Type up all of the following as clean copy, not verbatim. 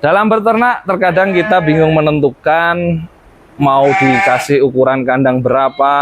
Dalam beternak terkadang kita bingung menentukan mau dikasih ukuran kandang berapa,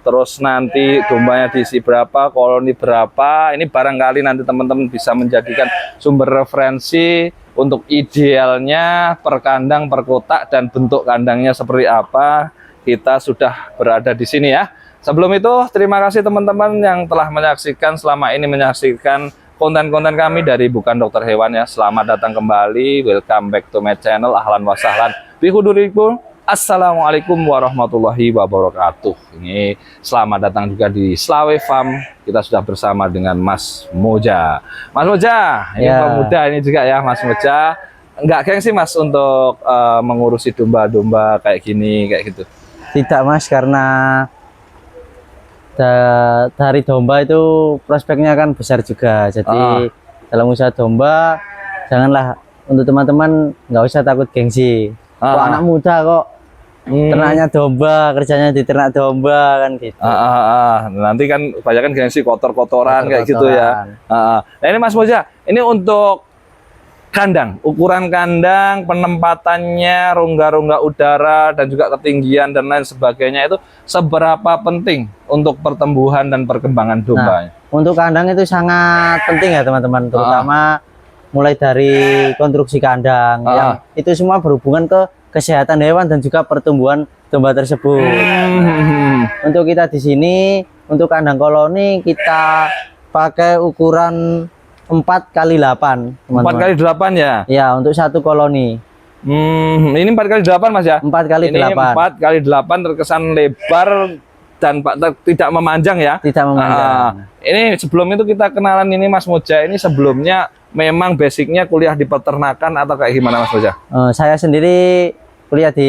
terus nanti dombanya diisi berapa, koloni berapa. Ini barangkali nanti teman-teman bisa menjadikan sumber referensi untuk idealnya per kandang, per kotak, dan bentuk kandangnya seperti apa. Kita sudah berada di sini ya. Sebelum itu, terima kasih teman-teman yang telah menyaksikan selama ini, menyaksikan konten-konten kami dari Bukan Dokter Hewan ya. Selamat datang kembali, welcome back to my channel. Ahlan wa sahlan bihudurikum. Assalamualaikum warahmatullahi wabarakatuh. Ini selamat datang juga di Slawe Farm. Kita sudah bersama dengan Mas Moja. Mas Moja, ini pemuda ini juga ya Mas Moja. Enggak gengsi Mas untuk mengurusi domba-domba kayak gini, kayak gitu? Tidak Mas, karena dari domba itu prospeknya kan besar juga. Jadi dalam usaha domba, janganlah, untuk teman-teman nggak usah takut gengsi. Kok anak muda kok ternaknya domba, kerjanya di ternak domba kan gitu. Nanti kan banyak kan gengsi kotor-kotoran kayak gitu ya. Nah ini Mas Moja, ini untuk kandang, ukuran kandang, penempatannya, rongga-rongga udara, dan juga ketinggian dan lain sebagainya itu seberapa penting untuk pertumbuhan dan perkembangan domba? Nah, untuk kandang itu sangat penting ya teman-teman, terutama mulai dari konstruksi kandang, yang itu semua berhubungan ke kesehatan hewan dan juga pertumbuhan domba tersebut. Untuk kita di sini, untuk kandang koloni kita pakai ukuran 4x8, teman-teman. 4x8 ya? Ya, untuk satu koloni. Ini 4x8 Mas ya? 4x8. Ini 4x8 terkesan lebar dan tidak memanjang ya? Tidak memanjang. Ini sebelum itu kita kenalan ini Mas Moja. Ini sebelumnya memang basicnya kuliah di peternakan atau kayak gimana Mas Moja? Saya sendiri kuliah di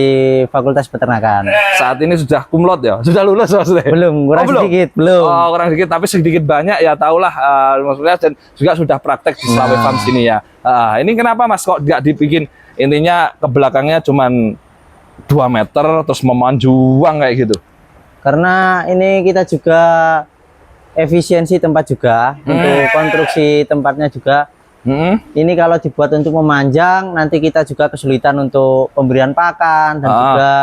Fakultas Peternakan. Saat ini sudah cum laude ya? Sudah lulus maksudnya? Belum, sedikit, belum. Oh, kurang sedikit, tapi sedikit banyak ya tahulah maksudnya, dan juga sudah praktek di Slawe Farm sini ya. Ini kenapa Mas kok nggak dibikin intinya ke belakangnya cuman 2 meter terus memanjuang kayak gitu? Karena ini kita juga efisiensi tempat juga, untuk konstruksi tempatnya juga. Ini kalau dibuat untuk memanjang, nanti kita juga kesulitan untuk pemberian pakan dan juga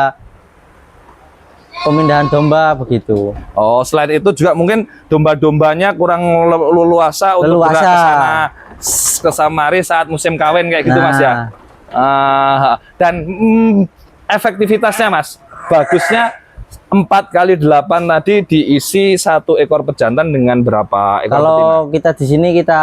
pemindahan domba begitu. Oh, selain itu juga mungkin domba-dombanya kurang leluasa untuk bergerak ke Samari saat musim kawin kayak gitu Mas ya. Dan efektivitasnya Mas, bagusnya 4x8 tadi diisi 1 ekor pejantan dengan berapa ekor kalau betina? Kita di sini kita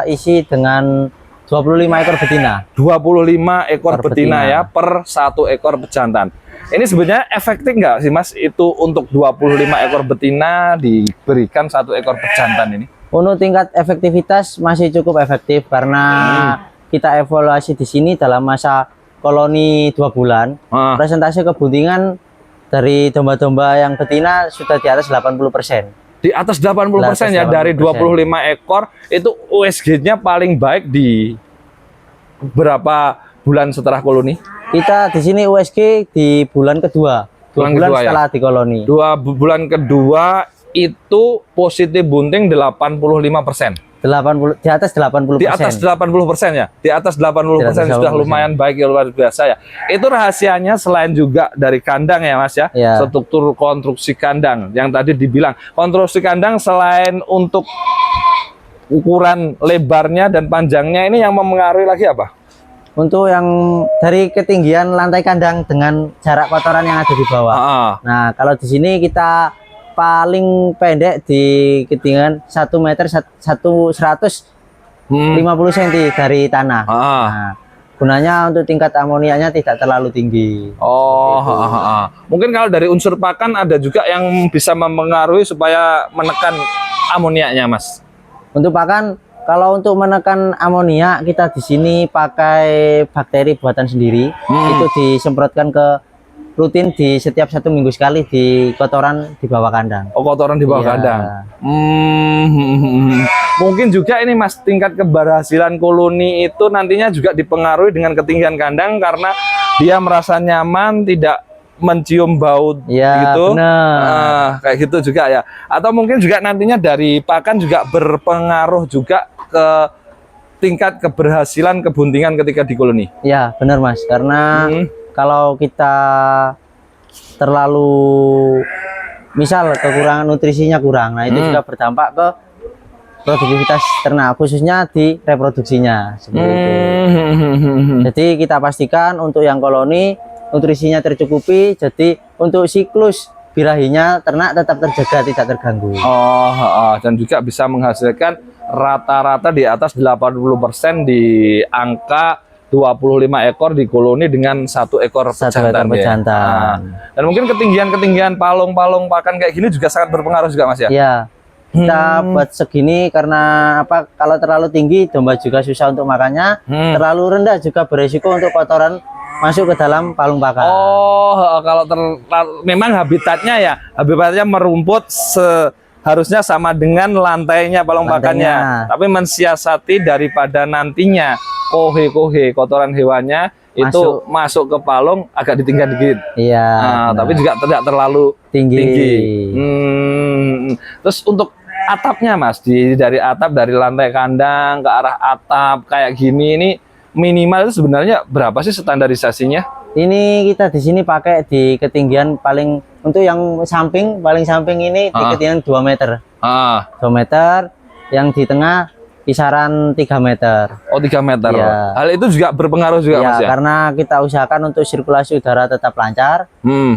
isi dengan 25 ekor betina. 25 ekor betina ya per 1 ekor pejantan. Ini sebenarnya efektif nggak sih Mas itu untuk 25 ekor betina diberikan 1 ekor pejantan ini? Untuk tingkat efektivitas masih cukup efektif karena kita evaluasi di sini dalam masa koloni 2 bulan. Presentasi kebuntingan dari domba-domba yang betina sudah di atas 80%. Di atas 80% ya, dari 25 ekor itu USG-nya paling baik di berapa bulan setelah koloni? Kita di sini USG di bulan kedua. 2 bulan setelah di koloni. 2 bulan kedua itu positif bunting 85%. Di atas 80%. Di atas 80% ya. Di atas 80% sudah lumayan baik ya, luar biasa ya. Itu rahasianya selain juga dari kandang ya Mas ya. Struktur konstruksi kandang yang tadi dibilang. Konstruksi kandang selain untuk ukuran lebarnya dan panjangnya, ini yang mempengaruhi lagi apa? Untuk yang dari ketinggian lantai kandang dengan jarak kotoran yang ada di bawah. Nah, kalau di sini kita paling pendek di ketinggian 1 meter 150 cm dari tanah. Nah, gunanya untuk tingkat amoniaknya tidak terlalu tinggi. Mungkin kalau dari unsur pakan ada juga yang bisa mempengaruhi supaya menekan amoniaknya Mas. Untuk pakan, kalau untuk menekan amoniak kita di sini pakai bakteri buatan sendiri. Itu disemprotkan rutin di setiap 1 minggu sekali di kotoran di bawah kandang. Kotoran di bawah kandang. Mungkin juga ini Mas, tingkat keberhasilan koloni itu nantinya juga dipengaruhi dengan ketinggian kandang karena dia merasa nyaman, tidak mencium bau gitu. Kayak gitu juga ya. Atau mungkin juga nantinya dari pakan juga berpengaruh juga ke tingkat keberhasilan kebuntingan ketika di koloni. Ya, benar Mas. Karena kalau kita terlalu misal kekurangan nutrisinya kurang, nah itu juga berdampak ke produktivitas ternak, khususnya di reproduksinya seperti itu. Jadi kita pastikan untuk yang koloni nutrisinya tercukupi, jadi untuk siklus birahinya ternak tetap terjaga, tidak terganggu. Dan juga bisa menghasilkan rata-rata di atas 80% di angka 25 ekor di koloni dengan 1 ekor pejantan. Dan mungkin ketinggian palung-palung pakan kayak gini juga sangat berpengaruh juga Mas ya? Iya. Kita buat segini karena apa? Kalau terlalu tinggi domba juga susah untuk makannya, terlalu rendah juga beresiko untuk kotoran masuk ke dalam palung pakan. Kalau memang habitatnya merumput harusnya sama dengan lantainya palung pakannya, tapi mensiasati daripada nantinya kohe kotoran hewannya itu masuk ke palung agak ditinggal dikit. Iya. Tapi juga tidak terlalu tinggi. Terus untuk atapnya Mas, dari lantai kandang ke arah atap kayak gini, ini minimal itu sebenarnya berapa sih standarisasinya? Ini kita di sini pakai di ketinggian paling untuk yang paling samping ini di ketinggian 2 meter. 2 meter, yang di tengah kisaran 3 meter. 3 meter. Ya. Hal itu juga berpengaruh juga Mas ya? Karena kita usahakan untuk sirkulasi udara tetap lancar.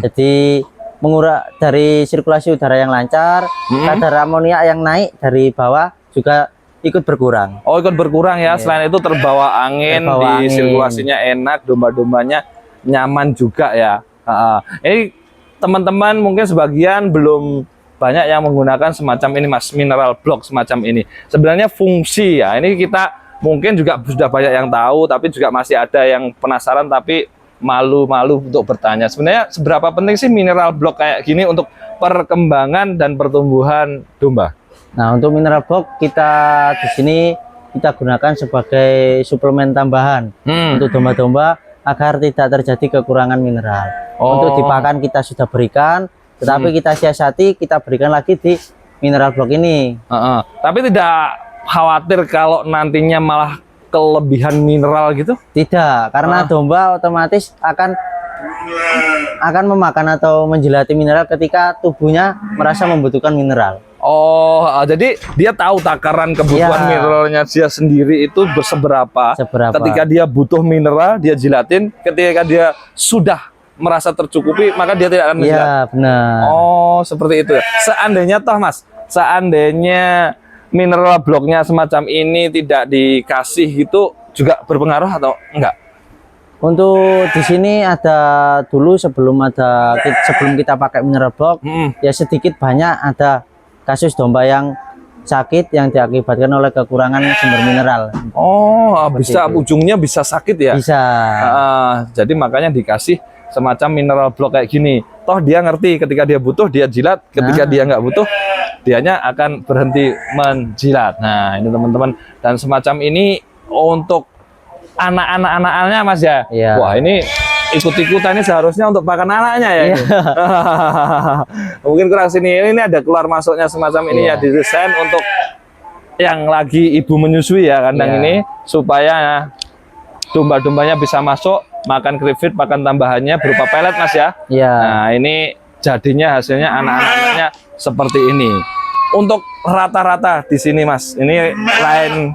Jadi mengurangi dari sirkulasi udara yang lancar, kadar amoniak yang naik dari bawah juga ikut berkurang. Ikut berkurang ya. Selain itu terbawa angin, sirkulasinya enak, domba-dombanya nyaman juga ya. Ini teman-teman mungkin sebagian belum banyak yang menggunakan semacam ini Mas, mineral block semacam ini. Sebenarnya fungsi ya, ini kita mungkin juga sudah banyak yang tahu, tapi juga masih ada yang penasaran tapi malu-malu untuk bertanya. Sebenarnya seberapa penting sih mineral block kayak gini untuk perkembangan dan pertumbuhan domba? Nah, untuk mineral block kita di sini kita gunakan sebagai suplemen tambahan untuk domba-domba agar tidak terjadi kekurangan mineral. Untuk di pakan kita sudah berikan, tetapi kita siasati, kita berikan lagi di mineral block ini. Tapi tidak khawatir kalau nantinya malah kelebihan mineral gitu? Tidak, karena domba otomatis akan memakan atau menjelati mineral ketika tubuhnya merasa membutuhkan mineral. Jadi dia tahu takaran kebutuhan mineralnya dia sendiri itu berseberapa. Ketika dia butuh mineral, dia jilatin. Ketika dia sudah merasa tercukupi, maka dia tidak akan menjilat. Iya, benar. Seperti itu. Seandainya toh Mas, seandainya mineral bloknya semacam ini tidak dikasih, itu juga berpengaruh atau enggak? Untuk di sini ada dulu sebelum kita pakai mineral block, ya sedikit banyak ada kasus domba yang sakit yang diakibatkan oleh kekurangan sumber mineral. Ujungnya bisa sakit ya? Bisa. Jadi makanya dikasih semacam mineral block kayak gini. Toh dia ngerti ketika dia butuh dia jilat, ketika dia nggak butuh dianya akan berhenti menjilat. Nah ini teman-teman, dan semacam ini untuk anak-anaknya Mas ya. Wah ini ikut-ikutan ini seharusnya untuk pakan anaknya ya. Mungkin kurang sini, ini ada keluar masuknya semacam ini ya, didesain untuk yang lagi ibu menyusui ya kandang ini, supaya domba-dombanya bisa masuk makan krifit, pakan tambahannya berupa pelet Mas ya. Nah ini jadinya hasilnya anak-anaknya seperti ini. Untuk rata-rata di sini Mas, ini lain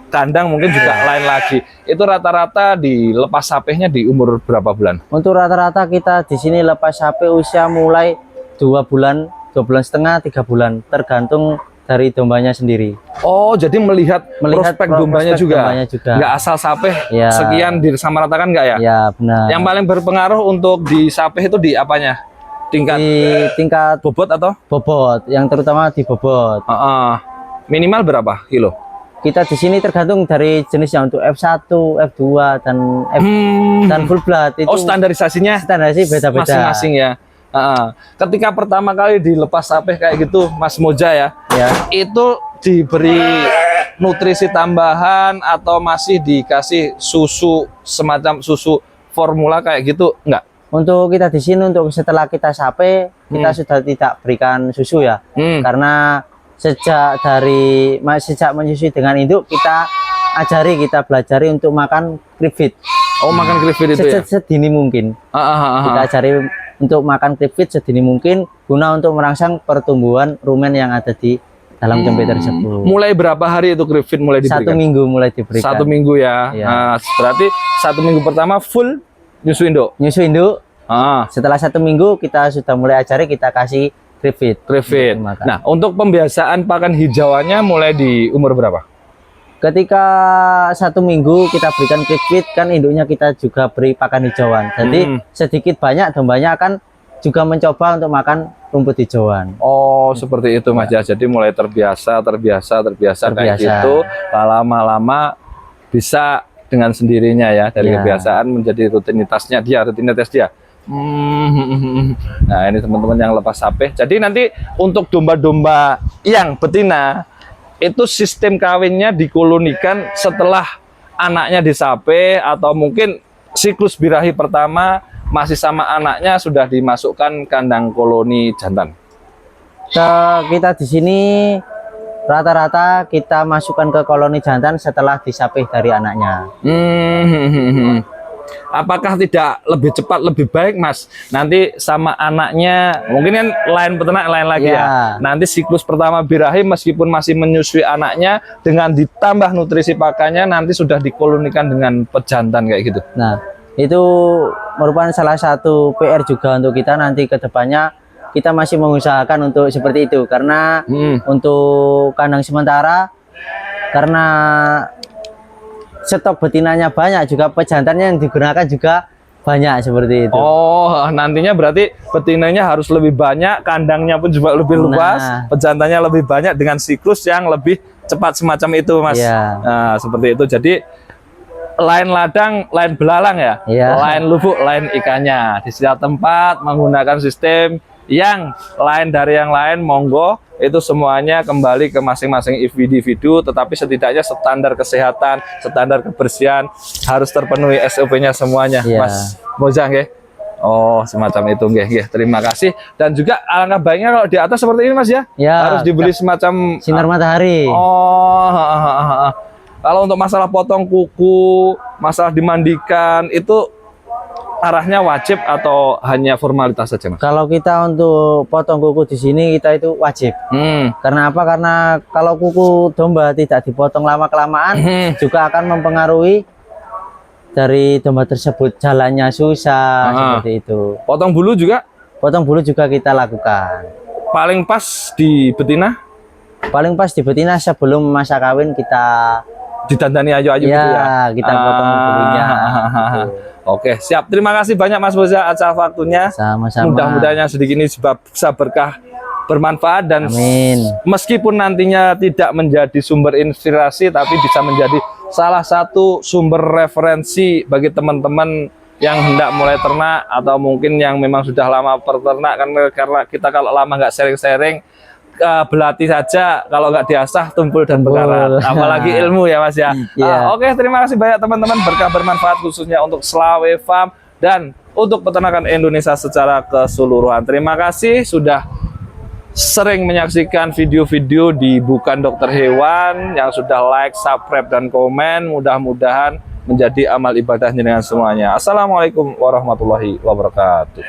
kandang mungkin juga lain lagi. Itu rata-rata dilepas sapehnya di umur berapa bulan? Untuk rata-rata kita di sini lepas sapeh usia mulai 2 bulan, 2 bulan setengah, 3 bulan, tergantung dari dombanya sendiri. Jadi melihat prospek dombanya juga. Nggak asal sapeh sekian disamaratakan nggak ya? Ya benar. Yang paling berpengaruh untuk di sapeh itu di apanya? Tingkat bobot atau? Bobot, yang terutama di bobot. Minimal berapa kilo? Kita di sini tergantung dari jenisnya, untuk F1, F2 dan full blood itu. Standarisasi beda-beda. Masing-masing ya. Ketika pertama kali dilepas sapeh kayak gitu Mas Moja ya, itu diberi nutrisi tambahan atau masih dikasih susu semacam susu formula kayak gitu enggak? Untuk kita di sini, untuk setelah kita sapeh kita sudah tidak berikan susu ya, karena sejak menyusui dengan induk kita ajari, kita belajari untuk makan crib feed. Oh, makan crib feed itu ya? Sedini mungkin. Kita ajari untuk makan crib feed sedini mungkin guna untuk merangsang pertumbuhan rumen yang ada di dalam tempe tersebut. Mulai berapa hari itu crib feed mulai diberikan? 1 minggu mulai diberikan. 1 minggu ya. Iya. Nah, berarti 1 minggu pertama full nyusu induk. Nyusu induk. Setelah 1 minggu kita sudah mulai ajari, kita kasih crib feed. Crib feed. Nah, untuk pembiasaan pakan hijauannya mulai di umur berapa? Ketika 1 minggu kita berikan crib feed, kan induknya kita juga beri pakan hijauan. Jadi sedikit banyak dombanya akan juga mencoba untuk makan rumput hijauan. Oh, seperti itu Mas ya. Jadi mulai terbiasa kayak gitu. Lama-lama bisa dengan sendirinya ya, dari kebiasaan menjadi rutinitas dia. Nah, ini teman-teman yang lepas sapi. Jadi nanti untuk domba-domba yang betina itu sistem kawinnya dikolonikan setelah anaknya disape, atau mungkin siklus birahi pertama masih sama anaknya sudah dimasukkan kandang koloni jantan. Kita di sini rata-rata kita masukkan ke koloni jantan setelah disapih dari anaknya. Apakah tidak lebih cepat lebih baik Mas? Nanti sama anaknya, mungkin kan lain peternak lain lagi ya. Nanti siklus pertama birahi meskipun masih menyusui anaknya, dengan ditambah nutrisi pakannya nanti sudah dikolonikan dengan pejantan kayak gitu. Nah, itu merupakan salah satu PR juga untuk kita nanti ke depannya. Kita masih mengusahakan untuk seperti itu, karena untuk kandang sementara, karena stok betinanya banyak, juga pejantannya yang digunakan juga banyak seperti itu. Oh, nantinya berarti betinanya harus lebih banyak, kandangnya pun juga lebih luas, pejantannya lebih banyak dengan siklus yang lebih cepat semacam itu Mas. Nah, seperti itu. Jadi lain ladang, lain belalang ya, lain lubuk, lain ikannya. Di setiap tempat menggunakan sistem yang lain dari yang lain, monggo, itu semuanya kembali ke masing-masing individu, tetapi setidaknya standar kesehatan, standar kebersihan harus terpenuhi, SOP-nya semuanya, Mas Mojang ya. Oh, semacam itu nggih. Terima kasih. Dan juga alangkah baiknya kalau di atas seperti ini Mas ya, harus dibeli semacam sinar matahari. Oh, kalau untuk masalah potong kuku, masalah dimandikan, itu arahnya wajib atau hanya formalitas saja Mas? Kalau kita untuk potong kuku di sini kita itu wajib. Karena apa? Karena kalau kuku domba tidak dipotong lama-kelamaan juga akan mempengaruhi dari domba tersebut, jalannya susah seperti itu. Potong bulu juga? Potong bulu juga kita lakukan. Paling pas di betina? Paling pas di betina sebelum masa kawin kita didandani ayu-ayu gitu ya? Kita potong bulunya. Oke, siap. Terima kasih banyak Mas Boza atas waktunya. Sama-sama. Mudah-mudahan sedikit ini bisa berkah, bermanfaat, dan meskipun nantinya tidak menjadi sumber inspirasi, tapi bisa menjadi salah satu sumber referensi bagi teman-teman yang hendak mulai ternak, atau mungkin yang memang sudah lama peternak. Karena kita kalau lama nggak sharing-sharing, belati saja, kalau nggak diasah tumpul dan berkarat, apalagi ilmu ya Mas ya. Oke, terima kasih banyak teman-teman, berkah bermanfaat khususnya untuk Slawe Farm dan untuk peternakan Indonesia secara keseluruhan. Terima kasih sudah sering menyaksikan video-video di Bukan Dokter Hewan, yang sudah like, subscribe, dan komen. Mudah-mudahan menjadi amal ibadah dengan semuanya. Assalamualaikum warahmatullahi wabarakatuh.